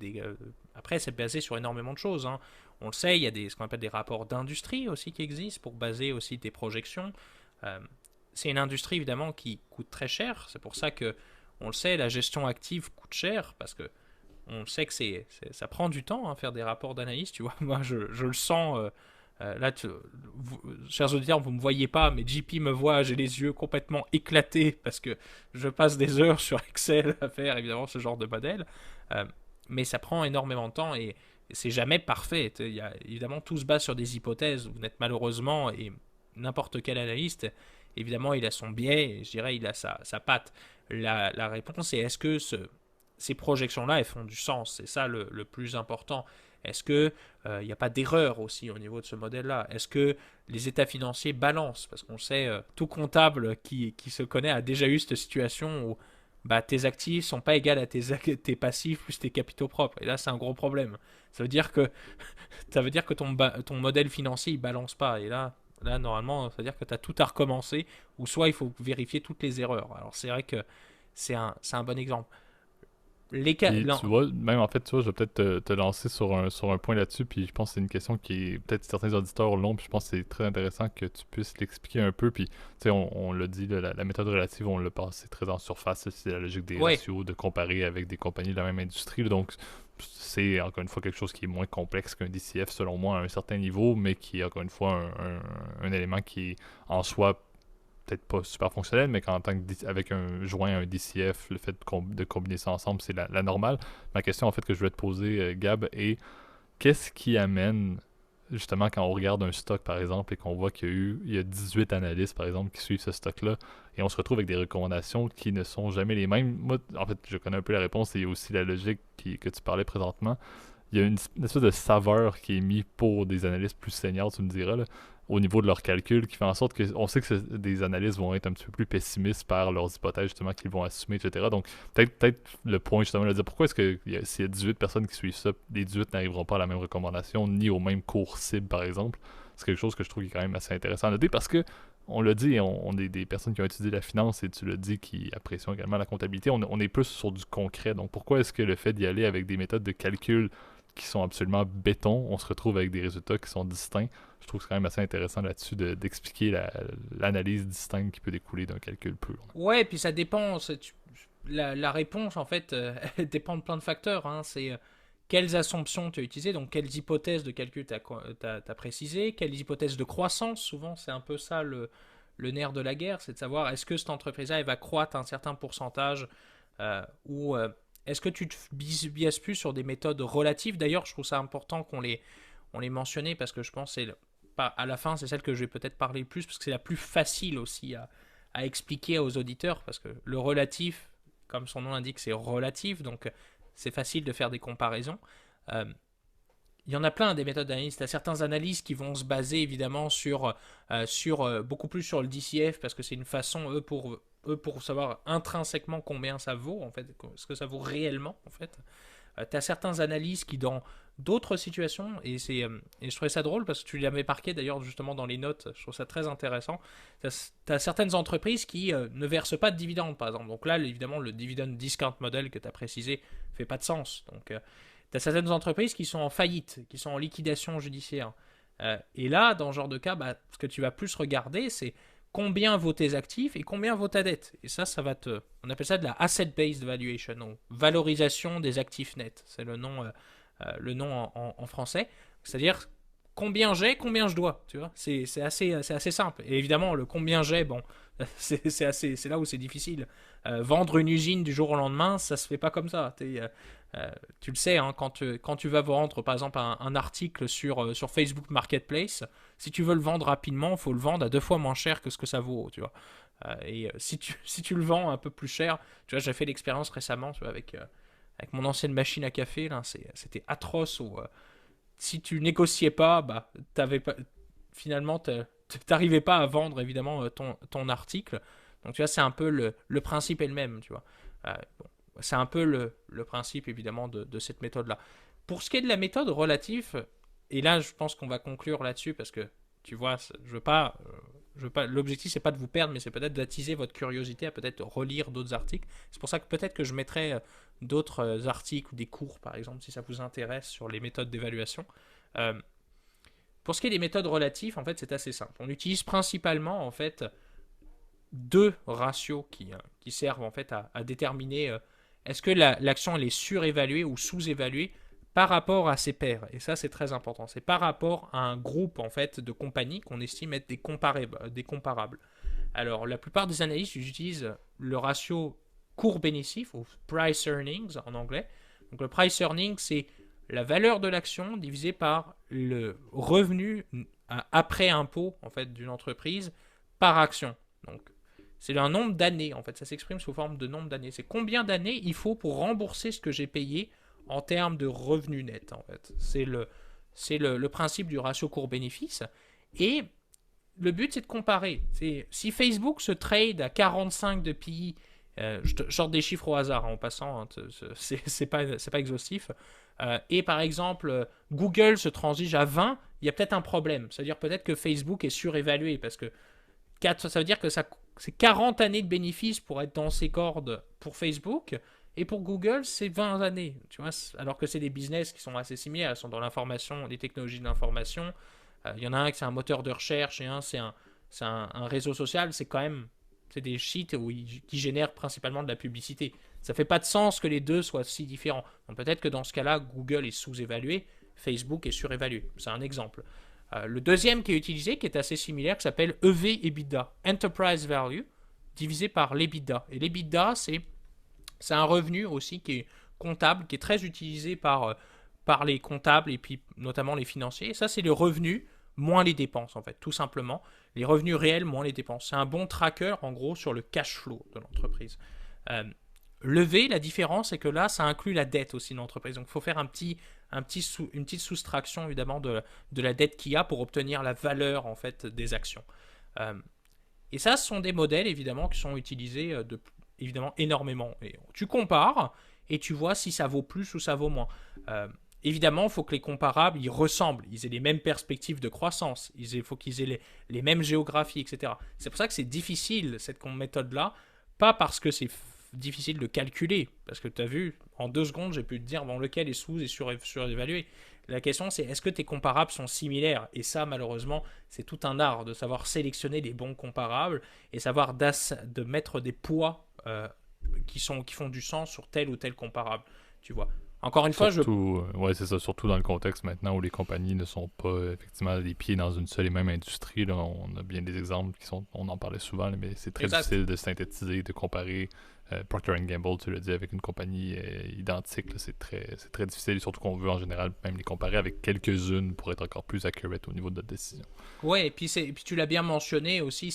Après, c'est basé sur énormément de choses, hein. On le sait, il y a ce qu'on appelle des rapports d'industrie aussi qui existent pour baser aussi tes projections. Euh, c'est une industrie évidemment qui coûte très cher. C'est pour ça que, on le sait, la gestion active coûte cher parce que on sait que ça prend du temps, hein, faire des rapports d'analyse. Tu vois, moi je le sens. Là, chers auditeurs, vous ne me voyez pas, mais JP me voit, j'ai les yeux complètement éclatés parce que je passe des heures sur Excel à faire évidemment ce genre de modèle. Euh, mais ça prend énormément de temps et c'est jamais parfait. Évidemment, tout se base sur des hypothèses. Vous n'êtes malheureusement, et n'importe quel analyste, évidemment, il a son biais, et je dirais, il a sa patte. La réponse est est-ce que ces projections-là, elles font du sens? C'est ça le plus important. Est-ce que il n'y a pas d'erreur aussi au niveau de ce modèle-là? Est-ce que les états financiers balancent? Parce qu'on sait, tout comptable qui se connaît a déjà eu cette situation où bah, tes actifs sont pas égales à tes passifs plus tes capitaux propres. Et là, c'est un gros problème. Ça veut dire que, ça veut dire que ton modèle financier, il balance pas. Et là normalement, ça veut dire que tu as tout à recommencer, ou soit il faut vérifier toutes les erreurs. Alors, c'est vrai que c'est un bon exemple. Les cas, Puis non. tu vois, même en fait, tu vois, je vais peut-être te lancer sur un point là-dessus, puis je pense que c'est une question qui est peut-être certains auditeurs l'ont, puis je pense que c'est très intéressant que tu puisses l'expliquer un peu, puis tu sais, on l'a dit, là, la méthode relative, on l'a passé très en surface, c'est la logique des Ouais, ratios, de comparer avec des compagnies de la même industrie, là, donc c'est encore une fois quelque chose qui est moins complexe qu'un DCF selon moi à un certain niveau, mais qui est encore une fois un élément qui est en soi peut-être pas super fonctionnel, mais qu'en tant que avec un joint, un DCF, le fait de combiner ça ensemble, c'est la normale. Ma question en fait que je voulais te poser, Gab, est qu'est-ce qui amène justement quand on regarde un stock par exemple et qu'on voit il y a 18 analystes par exemple qui suivent ce stock-là et on se retrouve avec des recommandations qui ne sont jamais les mêmes. Moi, en fait, je connais un peu la réponse et il y a aussi la logique que tu parlais présentement. Il y a une espèce de saveur qui est mise pour des analystes plus seniors, tu me diras, là, au niveau de leurs calculs, qui fait en sorte que on sait que des analystes vont être un petit peu plus pessimistes par leurs hypothèses justement qu'ils vont assumer, etc. Donc peut-être le point justement de dire pourquoi est-ce que s'il y a 18 personnes qui suivent ça, les 18 n'arriveront pas à la même recommandation ni au même cours cible par exemple. C'est quelque chose que je trouve qui est quand même assez intéressant à noter parce que on l'a dit, on est des personnes qui ont étudié la finance et tu l'as dit, qui apprécient également la comptabilité. On est plus sur du concret. Donc pourquoi est-ce que le fait d'y aller avec des méthodes de calcul qui sont absolument béton, on se retrouve avec des résultats qui sont distincts? Je trouve que c'est quand même assez intéressant là-dessus d'expliquer l'analyse distincte qui peut découler d'un calcul pur. ouais, puis ça dépend. La réponse, en fait, elle dépend de plein de facteurs, hein. C'est quelles assumptions tu as utilisées, donc quelles hypothèses de calcul tu as précisées, quelles hypothèses de croissance. Souvent, c'est un peu ça le nerf de la guerre, c'est de savoir est-ce que cette entreprise-là elle va croître un certain pourcentage ou est-ce que tu te biaises plus sur des méthodes relatives. D'ailleurs, je trouve ça important qu'on les mentionnait parce que je pense que à la fin, c'est celle que je vais peut-être parler le plus parce que c'est la plus facile aussi à expliquer aux auditeurs, parce que le relatif, comme son nom l'indique, c'est relatif, donc c'est facile de faire des comparaisons. Euh, il y en a plein des méthodes d'analyse. Tu as certaines analyses qui vont se baser évidemment sur beaucoup plus sur le DCF parce que c'est une façon, pour savoir intrinsèquement combien ça vaut, en fait, ce que ça vaut réellement, en fait. Tu as certaines analyses qui, dans d'autres situations, et je trouvais ça drôle parce que tu l'avais marqué d'ailleurs justement dans les notes, je trouve ça très intéressant. Tu as certaines entreprises qui ne versent pas de dividendes, par exemple. Donc là, évidemment, le dividend discount model que tu as précisé fait pas de sens. Donc, tu as certaines entreprises qui sont en faillite, qui sont en liquidation judiciaire. Et là, dans ce genre de cas, ce que tu vas plus regarder, c'est combien vaut tes actifs et combien vaut ta dette. Et ça va on appelle ça de la asset-based valuation, donc valorisation des actifs nets. C'est le nom en français. C'est-à-dire combien j'ai, combien je dois. Tu vois, c'est assez simple. Et évidemment, le combien j'ai, bon, c'est là où c'est difficile. Vendre une usine du jour au lendemain, ça se fait pas comme ça. Tu le sais, hein, quand tu vas vendre par exemple un article sur Facebook Marketplace, si tu veux le vendre rapidement, il faut le vendre à 2 fois moins cher que ce que ça vaut, tu vois. Si tu le vends un peu plus cher, tu vois, j'ai fait l'expérience récemment, tu vois, avec mon ancienne machine à café, là, c'était atroce. Si tu négociais pas, finalement, t'arrivais pas à vendre évidemment ton article. Donc tu vois, c'est un peu le principe est le même, tu vois. Bon, c'est un peu le principe évidemment de cette méthode-là. Pour ce qui est de la méthode relative, et là je pense qu'on va conclure là-dessus parce que tu vois, je veux pas, l'objectif c'est pas de vous perdre, mais c'est peut-être d'attiser votre curiosité à peut-être relire d'autres articles. C'est pour ça que peut-être que je mettrai d'autres articles ou des cours par exemple si ça vous intéresse sur les méthodes d'évaluation. Euh, pour ce qui est des méthodes relatives, en fait c'est assez simple. On utilise principalement en fait deux ratios qui servent en fait à déterminer est-ce que l'action elle est surévaluée ou sous-évaluée par rapport à ses pairs. Et ça c'est très important. C'est par rapport à un groupe en fait de compagnies qu'on estime être des comparables. Alors la plupart des analystes utilisent le ratio cours-bénéfice ou price earnings en anglais. Donc le price earnings c'est la valeur de l'action divisée par le revenu après impôt en fait d'une entreprise par action. Donc c'est un nombre d'années, en fait. Ça s'exprime sous forme de nombre d'années. C'est combien d'années il faut pour rembourser ce que j'ai payé en termes de revenus nets, en fait. C'est le principe du ratio cours-bénéfice. Et le but, c'est de comparer. Si Facebook se trade à 45 de PI, je sorte des chiffres au hasard en passant, hein, c'est pas exhaustif, et par exemple, Google se transige à 20, il y a peut-être un problème. C'est-à-dire peut-être que Facebook est surévalué, parce que ça veut dire que c'est 40 années de bénéfices pour être dans ces cordes pour Facebook. Et pour Google, c'est 20 années. Tu vois, alors que c'est des business qui sont assez similaires. Ils sont dans l'information, les technologies de l'information. Il y en a un qui c'est un moteur de recherche et un c'est un réseau social. C'est des sites qui génèrent principalement de la publicité. Ça fait pas de sens que les deux soient si différents. Donc peut-être que dans ce cas-là, Google est sous-évalué, Facebook est surévalué. C'est un exemple. Le deuxième qui est utilisé, qui est assez similaire, qui s'appelle EV/EBITDA, Enterprise Value, divisé par l'EBITDA. Et l'EBITDA, c'est un revenu aussi qui est comptable, qui est très utilisé par les comptables et puis notamment les financiers. Et ça, c'est le revenu moins les dépenses, en fait, tout simplement. Les revenus réels moins les dépenses. C'est un bon tracker, en gros, sur le cash flow de l'entreprise. Lever, la différence, c'est que là, ça inclut la dette aussi de l'entreprise. Donc, il faut faire une petite soustraction, évidemment, de la dette qu'il y a pour obtenir la valeur, en fait, des actions. Et ça, ce sont des modèles, évidemment, qui sont utilisés, évidemment, énormément. Et tu compares et tu vois si ça vaut plus ou ça vaut moins. Évidemment, il faut que les comparables, ils ressemblent. Ils aient les mêmes perspectives de croissance. Il faut qu'ils aient les mêmes géographies, etc. C'est pour ça que c'est difficile, cette méthode-là. Pas parce que c'est difficile de calculer, parce que tu as vu, en 2 secondes, j'ai pu te dire lequel est sous et surévalué. La question, c'est est-ce que tes comparables sont similaires? Et ça, malheureusement, c'est tout un art de savoir sélectionner les bons comparables et savoir de mettre des poids qui font du sens sur tel ou tel comparable. Tu vois. Encore une fois, ouais, c'est ça, surtout dans le contexte maintenant où les compagnies ne sont pas effectivement les pieds dans une seule et même industrie. Là, on a bien des exemples on en parlait souvent, là, mais c'est très difficile de synthétiser, de comparer. Procter & Gamble, tu l'as dit, avec une compagnie identique, là, c'est très difficile, et surtout qu'on veut en général même les comparer avec quelques-unes pour être encore plus accurate au niveau de notre décision. Ouais, et puis tu l'as bien mentionné aussi,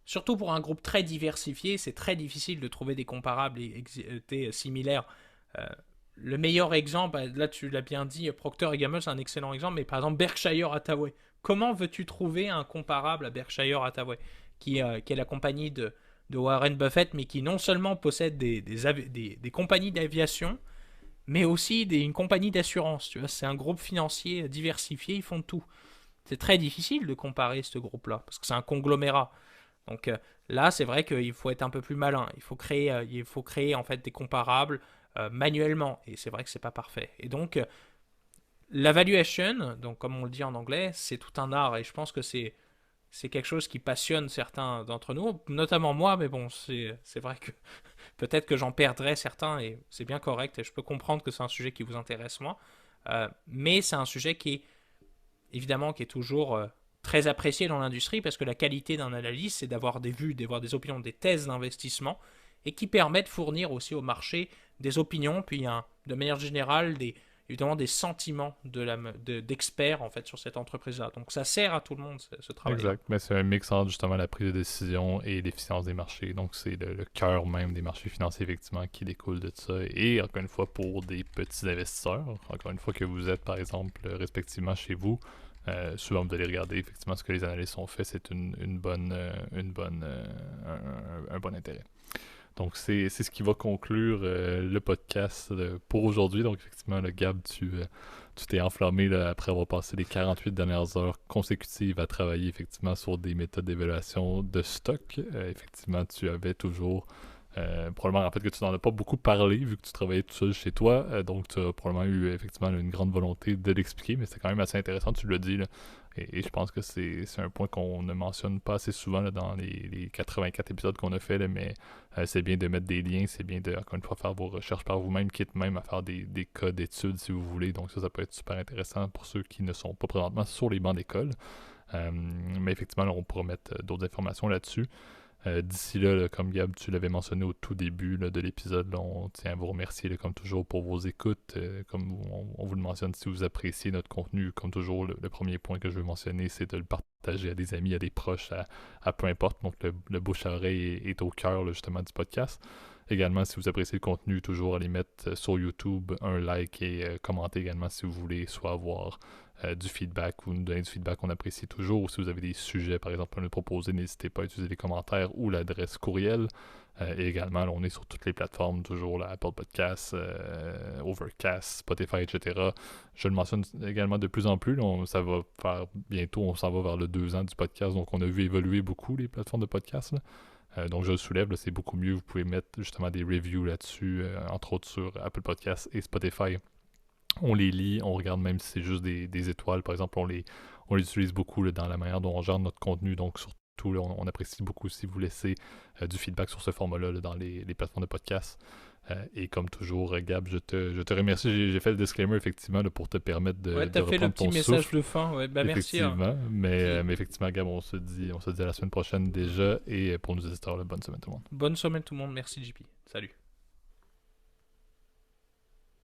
surtout pour un groupe très diversifié, c'est très difficile de trouver des comparables et similaires. Euh, le meilleur exemple, là tu l'as bien dit, Procter & Gamble c'est un excellent exemple, mais par exemple Berkshire Hathaway. Comment veux-tu trouver un comparable à Berkshire Hathaway, qui est la compagnie de Warren Buffett, mais qui non seulement possède des compagnies d'aviation, mais aussi une compagnie d'assurance. Tu vois, c'est un groupe financier diversifié, ils font tout. C'est très difficile de comparer ce groupe-là, parce que c'est un conglomérat. Donc là, c'est vrai qu'il faut être un peu plus malin. Il faut créer en fait des comparables manuellement, et c'est vrai que c'est pas parfait. Et donc l'avaluation, donc comme on le dit en anglais, c'est tout un art, et je pense que c'est quelque chose qui passionne certains d'entre nous, notamment moi, mais bon, c'est vrai que peut-être que j'en perdrai certains, et c'est bien correct, et je peux comprendre que c'est un sujet qui vous intéresse moins, mais c'est un sujet qui est toujours très apprécié dans l'industrie, parce que la qualité d'un analyste, c'est d'avoir des vues, d'avoir des opinions, des thèses d'investissement, et qui permettent de fournir aussi au marché des opinions, puis de manière générale, évidemment des sentiments d'experts en fait sur cette entreprise-là. Donc ça sert à tout le monde ce travail-là. Exact. Mais c'est un mix entre justement la prise de décision et l'efficience des marchés. Donc c'est le cœur même des marchés financiers effectivement qui découle de ça. Et encore une fois pour des petits investisseurs, encore une fois que vous êtes par exemple respectivement chez vous, souvent vous allez regarder effectivement ce que les analystes ont fait, c'est un bon intérêt. Donc, c'est ce qui va conclure le podcast pour aujourd'hui. Donc, effectivement, le Gab, tu t'es enflammé là, après avoir passé les 48 dernières heures consécutives à travailler effectivement sur des méthodes d'évaluation de stock. Effectivement, tu avais toujours probablement en fait que tu n'en as pas beaucoup parlé vu que tu travaillais tout seul chez toi. Donc, tu as probablement eu effectivement une grande volonté de l'expliquer, mais c'est quand même assez intéressant, tu l'as dit là. Et je pense que c'est un point qu'on ne mentionne pas assez souvent là, dans les 84 épisodes qu'on a fait, là, mais c'est bien de mettre des liens, c'est bien de, encore une fois, faire vos recherches par vous-même, quitte même à faire des cas d'études si vous voulez. Donc ça peut être super intéressant pour ceux qui ne sont pas présentement sur les bancs d'école. Mais effectivement, là, on pourra mettre d'autres informations là-dessus. D'ici là, comme Gab, tu l'avais mentionné au tout début là, de l'épisode, là, on tient à vous remercier comme toujours pour vos écoutes. Comme on vous le mentionne, si vous appréciez notre contenu, comme toujours, le premier point que je veux mentionner, c'est de le partager à des amis, à des proches, à peu importe. Donc le bouche à oreille est au cœur là, justement du podcast. Également, si vous appréciez le contenu, toujours allez mettre sur YouTube un like et commenter également si vous voulez soit avoir du feedback ou nous donner du feedback, on apprécie toujours. Ou si vous avez des sujets, par exemple, à nous proposer, n'hésitez pas à utiliser les commentaires ou l'adresse courriel. Et également, là, on est sur toutes les plateformes, toujours là, Apple Podcasts, Overcast, Spotify, etc. Je le mentionne également de plus en plus. Là, ça va faire bientôt, on s'en va vers le 2 ans du podcast. Donc, on a vu évoluer beaucoup les plateformes de podcast. Donc, je le soulève, là, c'est beaucoup mieux. Vous pouvez mettre justement des reviews là-dessus, entre autres sur Apple Podcasts et Spotify. On les lit, on regarde même si c'est juste des étoiles. Par exemple, on les utilise beaucoup là, dans la manière dont on gère notre contenu. Donc, surtout, là, on apprécie beaucoup si vous laissez du feedback sur ce format-là là, dans les plateformes de podcast. Et comme toujours, Gab, je te remercie. J'ai fait le disclaimer, effectivement, là, pour te permettre de T'as fait le reprendre petit ton message souffle. de fin. Ouais, bah merci. Hein. Effectivement. Mais effectivement, Gab, on se dit à la semaine prochaine déjà. Et pour nos auditeurs, bonne semaine tout le monde. Bonne semaine tout le monde. Merci JP. Salut.